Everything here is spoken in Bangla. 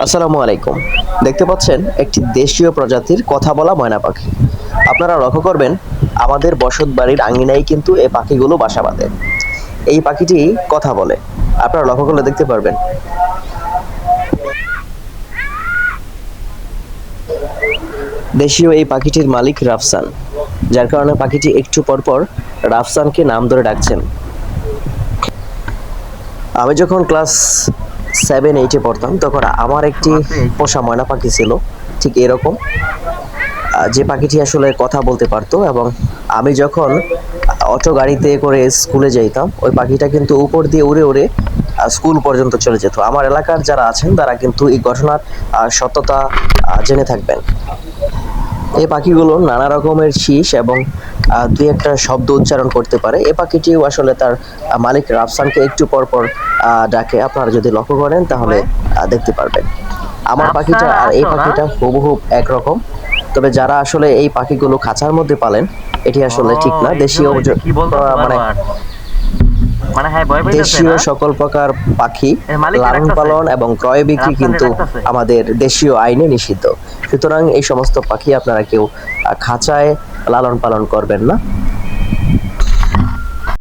আসসালামু আলাইকুম। দেখতে পাচ্ছেন একটি দেশীয় প্রজাতির কথা বলা ময়না পাখি। আপনারা লক্ষ্য করবেন আমাদের বসত বাড়ির আঙিনায় কিন্তু এই পাখিগুলো বাসা বাঁধে। এই পাখিটি কথা বলে। আপনারা লক্ষ্য করলে দেখতে পারবেন। দেশীয় এই পাখিটির মালিক রাফসান, যার কারণে পাখিটি একটু পরপর রাফসানকে নাম ধরে ডাকছেন। আমি যখন ক্লাস 7-8-এ পড়তাম তখন আমার একটি পোষা ময়না পাখি ছিল, ঠিক এরকম, যে পাখিটি আসলে কথা বলতে পারতো। এবং আমি যখন অটো গাড়িতে করে স্কুলে যাইতাম, ওই পাখিটা কিন্তু উপর দিয়ে উড়ে উড়ে স্কুল পর্যন্ত চলে যেত। আমার এলাকার যারা আছেন তারা কিন্তু এই ঘটনার সত্যতা জেনে থাকবেন। এই পাখিগুলো নানা রকমের শীষ এবং দুই একটা শব্দ উচ্চারণ করতে পারে। এই পাখিটিও আসলে তার মালিক রাফসানকে একটু পর পর ডাকে। আপনারা যদি লক্ষ্য করেন তাহলে দেখতে পারবেন। আমার পাখিটা আর এই পাখিটা হুবহু একরকম। তবে যারা আসলে এই পাখিগুলো খাঁচার মধ্যে পালেন, এটি আসলে ঠিক না। দেশীয় মানে দেশীয় সকল প্রকার পাখি লালন পালন এবং ক্রয় বিক্রি কিন্তু আমাদের দেশীয় আইনে নিষিদ্ধ। সুতরাং এই সমস্ত পাখি আপনারা কেউ খাঁচায় লালন পালন করবেন না।